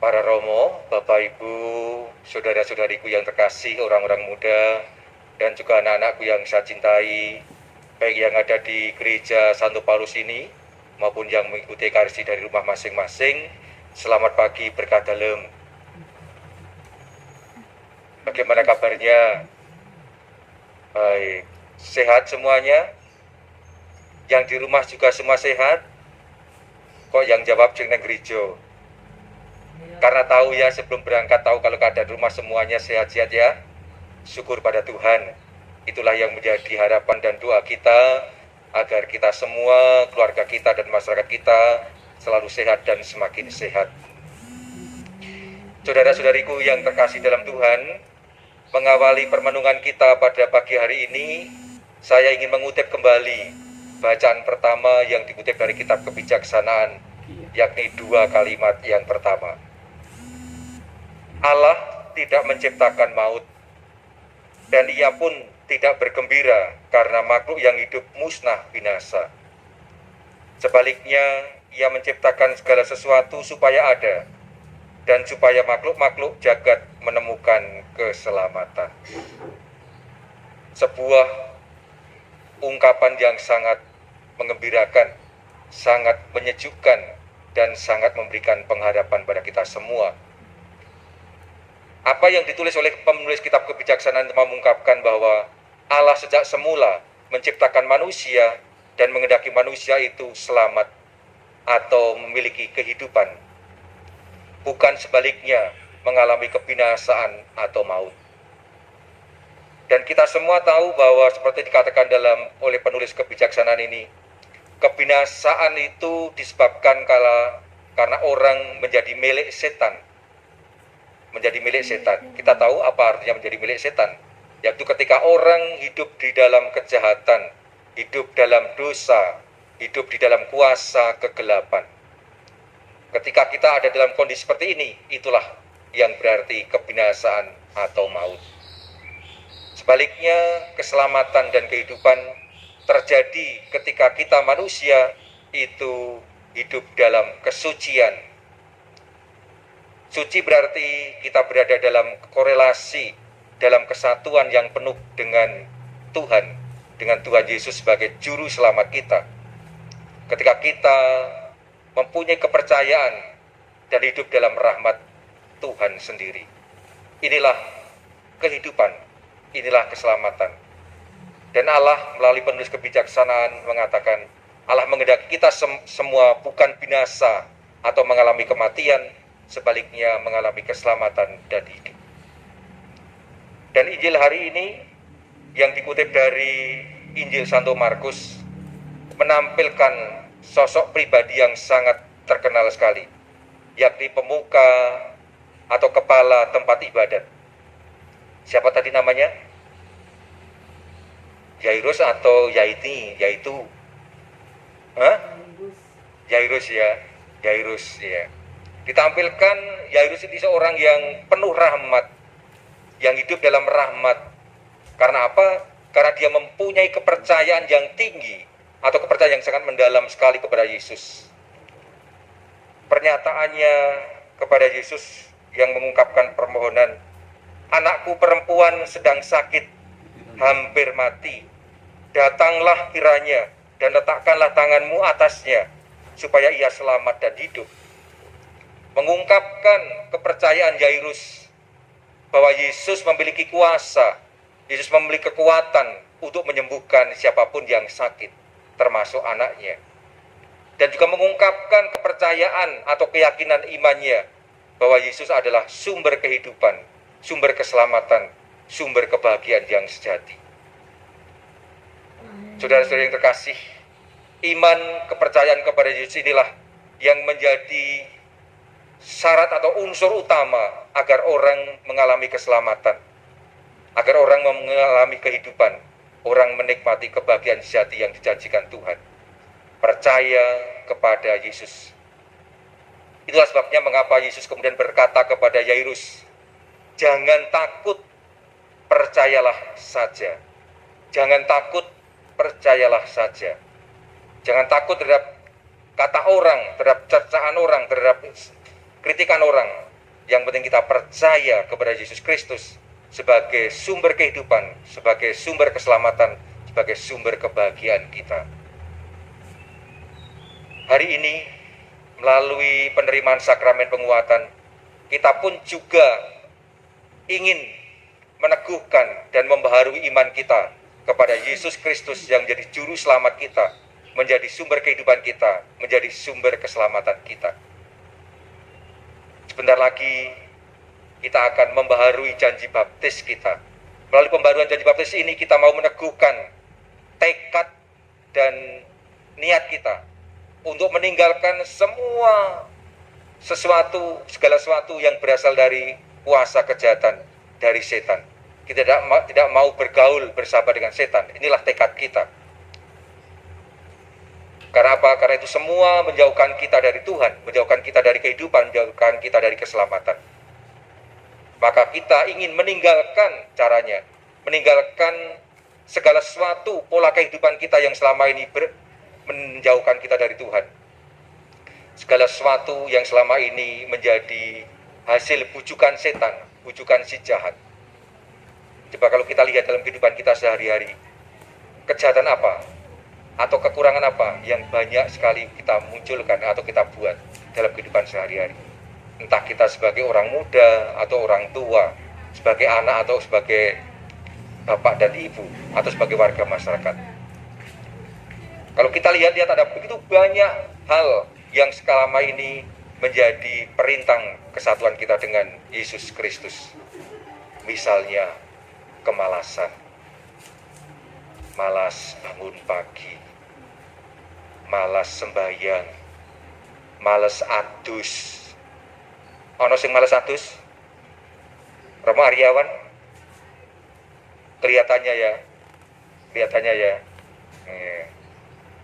Para Romo, Bapak Ibu, saudara-saudariku yang terkasih, orang-orang muda, dan juga anak-anakku yang saya cintai, baik yang ada di gereja Santo Paulus ini, maupun yang mengikuti Ekaristi dari rumah masing-masing. Selamat pagi, berkah dalem. Bagaimana kabarnya? Baik, sehat semuanya? Yang di rumah juga semua sehat? Kok yang jawab jeneng gereja? Karena tahu ya, sebelum berangkat tahu kalau keadaan rumah semuanya sehat-sehat ya. Syukur pada Tuhan. Itulah yang menjadi harapan dan doa kita, agar kita semua, keluarga kita dan masyarakat kita selalu sehat dan semakin sehat. Saudara-saudariku yang terkasih dalam Tuhan, mengawali permenungan kita pada pagi hari ini, saya ingin mengutip kembali bacaan pertama yang dikutip dari kitab Kebijaksanaan, yakni 2 kalimat yang pertama. Allah tidak menciptakan maut, dan ia pun tidak bergembira karena makhluk yang hidup musnah binasa. Sebaliknya, ia menciptakan segala sesuatu supaya ada, dan supaya makhluk-makhluk jagat menemukan keselamatan. Sebuah ungkapan yang sangat mengembirakan, sangat menyejukkan, dan sangat memberikan pengharapan pada kita semua. Apa yang ditulis oleh penulis kitab Kebijaksanaan mengungkapkan bahwa Allah sejak semula menciptakan manusia dan menghendaki manusia itu selamat atau memiliki kehidupan, bukan sebaliknya mengalami kebinasaan atau maut. Dan kita semua tahu bahwa seperti dikatakan oleh penulis Kebijaksanaan ini, kebinasaan itu disebabkan karena orang menjadi milik setan. Menjadi milik setan. Kita tahu apa artinya menjadi milik setan, yaitu ketika orang hidup di dalam kejahatan, hidup dalam dosa, hidup di dalam kuasa kegelapan. Ketika kita ada dalam kondisi seperti ini, itulah yang berarti kebinasaan atau maut. Sebaliknya, keselamatan dan kehidupan terjadi ketika kita manusia itu hidup dalam kesucian. Suci berarti kita berada dalam korelasi, dalam kesatuan yang penuh dengan Tuhan Yesus sebagai juru selamat kita. Ketika kita mempunyai kepercayaan dan hidup dalam rahmat Tuhan sendiri. Inilah kehidupan, inilah keselamatan. Dan Allah melalui penulis Kebijaksanaan mengatakan, Allah menghendaki kita semua bukan binasa atau mengalami kematian, sebaliknya mengalami keselamatan dan hidup. Dan Injil hari ini yang dikutip dari Injil Santo Markus menampilkan sosok pribadi yang sangat terkenal sekali, yakni pemuka atau kepala tempat ibadat. Siapa tadi namanya? Yairus atau yaitu? Yairus ya. Yairus ya. Ditampilkan Yairus ini seorang yang penuh rahmat, yang hidup dalam rahmat. Karena apa? Karena dia mempunyai kepercayaan yang tinggi atau kepercayaan yang sangat mendalam sekali kepada Yesus. Pernyataannya kepada Yesus yang mengungkapkan permohonan, anakku perempuan sedang sakit, hampir mati. Datanglah kiranya dan letakkanlah tanganmu atasnya, supaya ia selamat dan hidup. Mengungkapkan kepercayaan Yairus bahwa Yesus memiliki kuasa, Yesus memiliki kekuatan untuk menyembuhkan siapapun yang sakit, termasuk anaknya. Dan juga mengungkapkan kepercayaan atau keyakinan imannya bahwa Yesus adalah sumber kehidupan, sumber keselamatan, sumber kebahagiaan yang sejati. Saudara-saudara yang terkasih, iman kepercayaan kepada Yesus inilah yang menjadi syarat atau unsur utama agar orang mengalami keselamatan, agar orang mengalami kehidupan, orang menikmati kebahagiaan sejati yang dijanjikan Tuhan. Percaya kepada Yesus. Itulah sebabnya mengapa Yesus kemudian berkata kepada Yairus, jangan takut, percayalah saja. Jangan takut, percayalah saja. Jangan takut terhadap kata orang, terhadap cercaan orang, terhadap kritikan orang, Yang penting kita percaya kepada Yesus Kristus sebagai sumber kehidupan, sebagai sumber keselamatan, sebagai sumber kebahagiaan kita. Hari ini, melalui penerimaan sakramen penguatan, kita pun juga ingin meneguhkan dan membaharui iman kita kepada Yesus Kristus yang menjadi juru selamat kita, menjadi sumber kehidupan kita, menjadi sumber keselamatan kita. Sebentar lagi kita akan membaharui janji baptis kita. Melalui pembaruan janji baptis ini kita mau meneguhkan tekad dan niat kita untuk meninggalkan segala sesuatu yang berasal dari kuasa kejahatan, dari setan. Kita tidak mau bergaul bersama dengan setan. Inilah tekad kita. Karena apa? Karena itu semua menjauhkan kita dari Tuhan, menjauhkan kita dari kehidupan, menjauhkan kita dari keselamatan. Maka kita ingin meninggalkan caranya, meninggalkan segala sesuatu pola kehidupan kita yang selama ini menjauhkan kita dari Tuhan. Segala sesuatu yang selama ini menjadi hasil bujukan setan, bujukan si jahat. Coba kalau kita lihat dalam kehidupan kita sehari-hari, kejahatan apa atau kekurangan apa yang banyak sekali kita munculkan atau kita buat dalam kehidupan sehari-hari. Entah kita sebagai orang muda atau orang tua, sebagai anak atau sebagai bapak dan ibu, atau sebagai warga masyarakat. Kalau kita lihat ada begitu banyak hal yang selama ini menjadi perintang kesatuan kita dengan Yesus Kristus. Misalnya kemalasan, malas bangun pagi, malas sembahyang, malas adus. Ono sing malas adus? Romo Aryawan? Kelihatannya ya.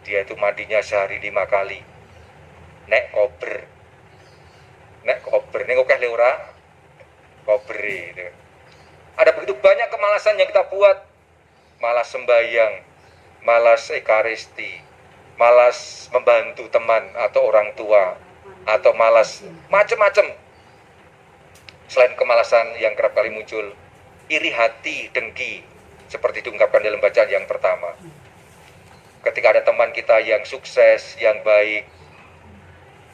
Dia itu mandinya sehari 5 kali. Nek kober, nek okeh le ora kober itu. Ada begitu banyak kemalasan yang kita buat. Malas sembahyang, malas ekaristi, malas membantu teman atau orang tua, atau malas macam-macam. Selain kemalasan yang kerap kali muncul, iri hati, dengki, seperti diungkapkan dalam bacaan yang pertama. Ketika ada teman kita yang sukses, yang baik,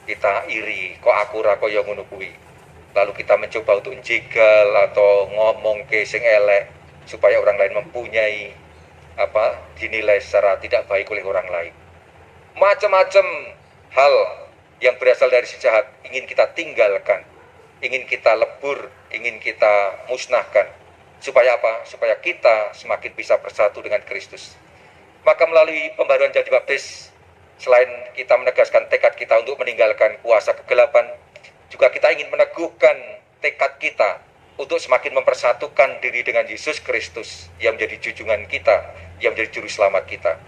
kita iri, kok aku ra kaya ngono kuwi. Lalu kita mencoba untuk jegal atau ngomong ke sing elek supaya orang lain mempunyai dinilai secara tidak baik oleh orang lain. Macam-macam hal yang berasal dari si jahat ingin kita tinggalkan, ingin kita lebur, ingin kita musnahkan. Supaya apa? Supaya kita semakin bisa bersatu dengan Kristus. Maka melalui pembaruan janji baptis, selain kita menegaskan tekad kita untuk meninggalkan kuasa kegelapan, juga kita ingin meneguhkan tekad kita untuk semakin mempersatukan diri dengan Yesus Kristus yang menjadi junjungan kita, yang menjadi juru selamat kita.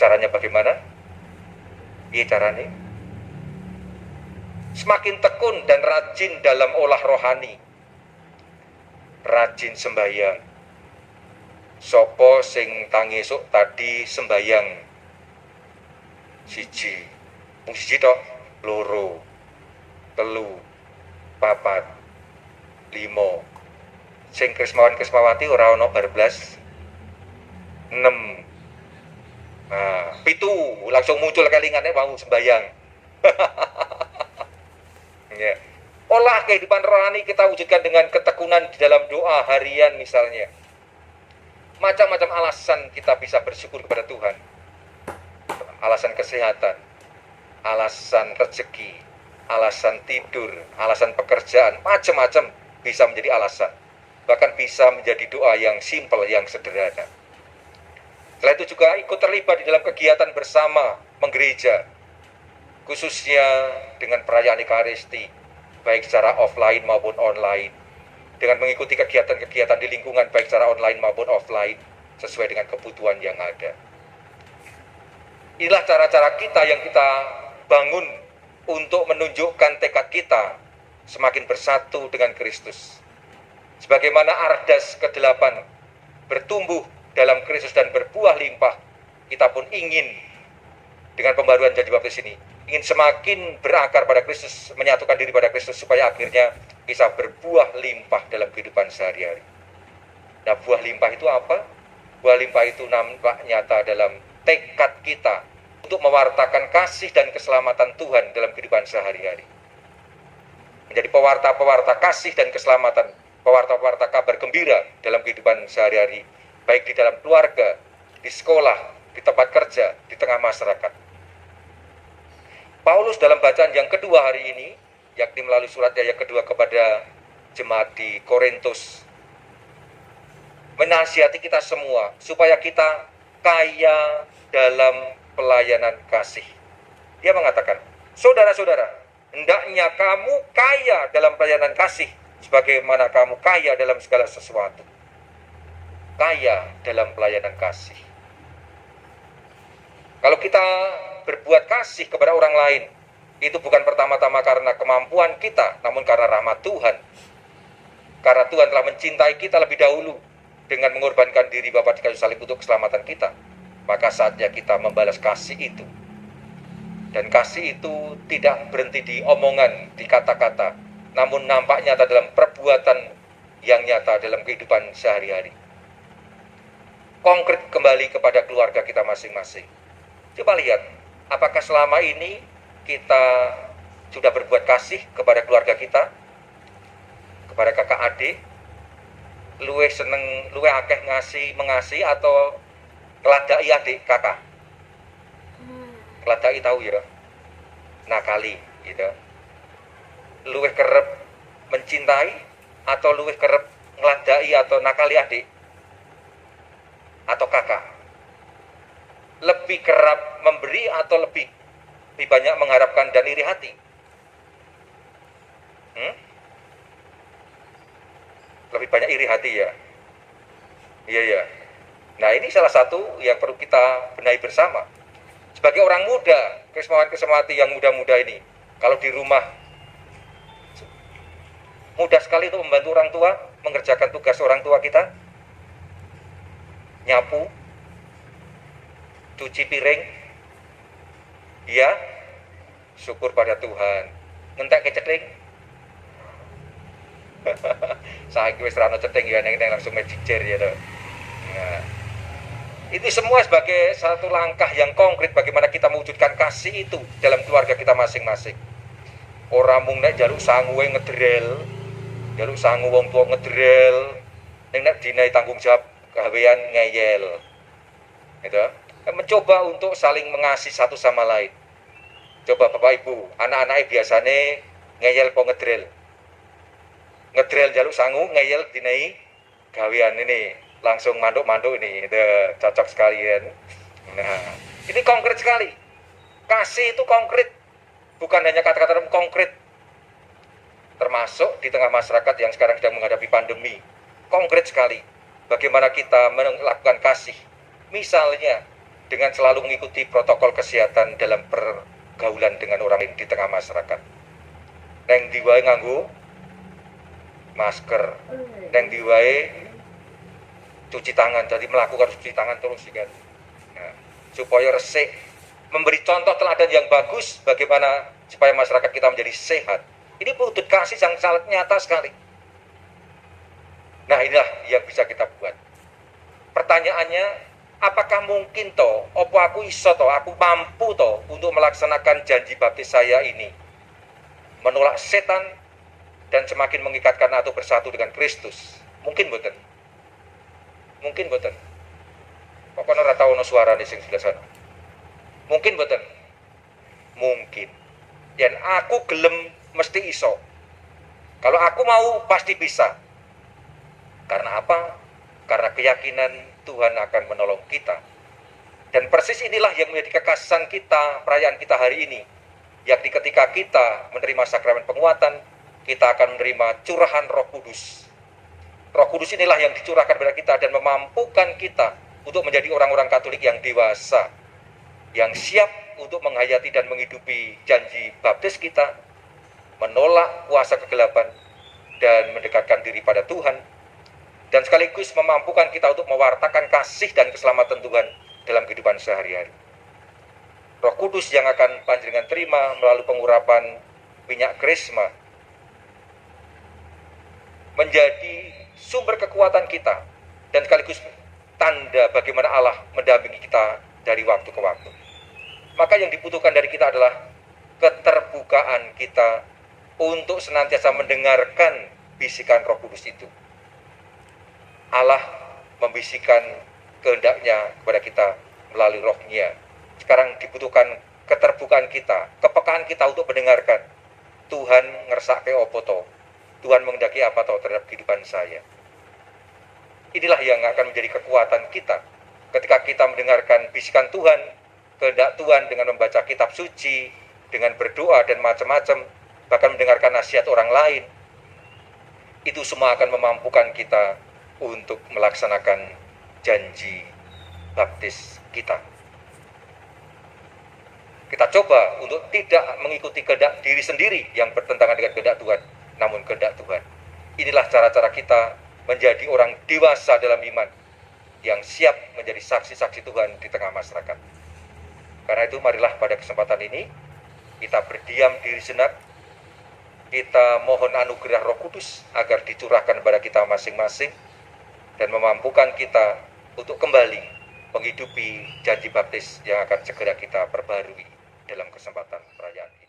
Caranya bagaimana? Iya caranya. Semakin tekun dan rajin dalam olah rohani, rajin sembahyang. Sopo sing tangi esuk tadi sembahyang siji, siji tok, loro, telu, papat, limo. Sing Krismawan Krismawati ora ana bar blas 6. Nah, 7 langsung muncul kelingane mau sembahyang. Ya. Olah kehidupan rohani kita wujudkan dengan ketekunan di dalam doa harian misalnya. Macam-macam alasan kita bisa bersyukur kepada Tuhan. Alasan kesehatan, alasan rezeki, alasan tidur, alasan pekerjaan, macam-macam bisa menjadi alasan. Bahkan bisa menjadi doa yang simpel, yang sederhana. Setelah itu juga ikut terlibat di dalam kegiatan bersama menggereja, khususnya dengan perayaan Ekaristi, baik secara offline maupun online, dengan mengikuti kegiatan-kegiatan di lingkungan baik secara online maupun offline, sesuai dengan kebutuhan yang ada. Inilah cara-cara kita yang kita bangun untuk menunjukkan tekad kita semakin bersatu dengan Kristus. Sebagaimana Ardas ke-8 bertumbuh dalam Kristus dan berbuah limpah, kita pun ingin dengan pembaruan janji baptis ini ingin semakin berakar pada Kristus, menyatukan diri pada Kristus supaya akhirnya bisa berbuah limpah dalam kehidupan sehari-hari. Nah, buah limpah itu apa? Buah limpah itu nampak nyata dalam tekad kita untuk mewartakan kasih dan keselamatan Tuhan dalam kehidupan sehari-hari. Menjadi pewarta-pewarta kasih dan keselamatan, pewarta-pewarta kabar gembira dalam kehidupan sehari-hari, baik di dalam keluarga, di sekolah, di tempat kerja, di tengah masyarakat. Paulus dalam bacaan yang kedua hari ini, yakni melalui suratnya yang kedua kepada jemaat di Korintus, menasihati kita semua supaya kita kaya dalam pelayanan kasih. Dia mengatakan, saudara-saudara, hendaknya kamu kaya dalam pelayanan kasih, sebagaimana kamu kaya dalam segala sesuatu. Kaya dalam pelayanan kasih. Kalau kita berbuat kasih kepada orang lain, itu bukan pertama-tama karena kemampuan kita, namun karena rahmat Tuhan. Karena Tuhan telah mencintai kita lebih dahulu dengan mengorbankan diri Bapa di kayu salib untuk keselamatan kita. Maka saatnya kita membalas kasih itu. Dan kasih itu tidak berhenti di omongan, di kata-kata, namun nampak nyata dalam perbuatan yang nyata dalam kehidupan sehari-hari. Konkret kembali kepada keluarga kita masing-masing. Coba lihat, apakah selama ini kita sudah berbuat kasih kepada keluarga kita, kepada kakak adik, luwih seneng, luwih akeh mengasihi atau keladai adik kakak? Keladai tahu ya, nakali gitu. Luwih kerep mencintai atau luwih kerep ngeladai atau nakali adik atau kakak? Lebih kerap memberi atau lebih banyak mengharapkan dan iri hati? Lebih banyak iri hati ya. Iya ya. Nah, ini salah satu yang perlu kita benahi bersama. Sebagai orang muda, kesempatan yang muda-muda ini, kalau di rumah mudah sekali untuk membantu orang tua, mengerjakan tugas orang tua kita, nyapu, cuci piring, ya, syukur pada Tuhan. Ngentek keceting, saya wis ra ono ceting ya, neng langsung magic chair ya toh. Nah, ini semua sebagai satu langkah yang konkret bagaimana kita mewujudkan kasih itu dalam keluarga kita masing-masing. Ora mung nek jaluk sangu ngedrel, jaluk sangu wong tua ngedrel, nek dinai tanggung jawab gawean ngeyel. Gitu. Mencoba untuk saling mengasihi satu sama lain. Coba Bapak Ibu, anak-anaknya biasanya ngeyel po ngedrel. Ngedrel jaluk sangu, ngeyel dinai gawean ini. Langsung manduk-manduk ini, itu cocok sekali kan. Nah, ini konkret sekali. Kasih itu konkret, bukan hanya kata-kata konkret. Termasuk di tengah masyarakat yang sekarang sedang menghadapi pandemi, konkret sekali. Bagaimana kita melakukan kasih, misalnya dengan selalu mengikuti protokol kesehatan dalam pergaulan dengan orang lain di tengah masyarakat. Neng diwae nganggo masker, neng diwae cuci tangan, jadi melakukan cuci tangan terus kan. Nah, supaya resik, memberi contoh teladan yang bagus bagaimana supaya masyarakat kita menjadi sehat. Ini wujud kasih yang sangat nyata sekali. Nah, inilah yang bisa kita buat. Pertanyaannya, apakah mungkin toh, opo aku iso toh, aku mampu toh untuk melaksanakan janji baptis saya ini, menolak setan dan semakin mengikatkan atau bersatu dengan Kristus? Mungkin boten. Mungkin boten. Pokoknya ora tau ono suarane sing sebelah sana. Mungkin boten. Mungkin. Dan aku gelem mesti iso. Kalau aku mau pasti bisa. Karena apa? Karena keyakinan Tuhan akan menolong kita. Dan persis inilah yang menjadi kekhasan kita, perayaan kita hari ini. Yakni ketika kita menerima sakramen penguatan, kita akan menerima curahan Roh Kudus. Roh Kudus inilah yang dicurahkan kepada kita dan memampukan kita untuk menjadi orang-orang Katolik yang dewasa, yang siap untuk menghayati dan menghidupi janji baptis kita, menolak kuasa kegelapan, dan mendekatkan diri pada Tuhan, dan sekaligus memampukan kita untuk mewartakan kasih dan keselamatan Tuhan dalam kehidupan sehari-hari. Roh Kudus yang akan panjenengan terima melalui pengurapan minyak krisma menjadi sumber kekuatan kita dan sekaligus tanda bagaimana Allah mendampingi kita dari waktu ke waktu. Maka yang dibutuhkan dari kita adalah keterbukaan kita untuk senantiasa mendengarkan bisikan Roh Kudus itu. Allah membisikkan kehendaknya kepada kita melalui Roh-Nya. Sekarang dibutuhkan keterbukaan kita, kepekaan kita untuk mendengarkan. Tuhan ngersake opo to? Tuhan menghendaki apa to terhadap kehidupan saya? Inilah yang akan menjadi kekuatan kita ketika kita mendengarkan bisikan Tuhan, kehendak Tuhan dengan membaca kitab suci, dengan berdoa dan macam-macam, bahkan mendengarkan nasihat orang lain. Itu semua akan memampukan kita untuk melaksanakan janji baptis kita. Kita coba untuk tidak mengikuti kehendak diri sendiri yang bertentangan dengan kehendak Tuhan, namun kehendak Tuhan. Inilah cara-cara kita menjadi orang dewasa dalam iman yang siap menjadi saksi-saksi Tuhan di tengah masyarakat. Karena itu marilah pada kesempatan ini kita berdiam diri sejenak, kita mohon anugerah Roh Kudus agar dicurahkan kepada kita masing-masing dan memampukan kita untuk kembali menghidupi janji baptis yang akan segera kita perbarui dalam kesempatan perayaan ini.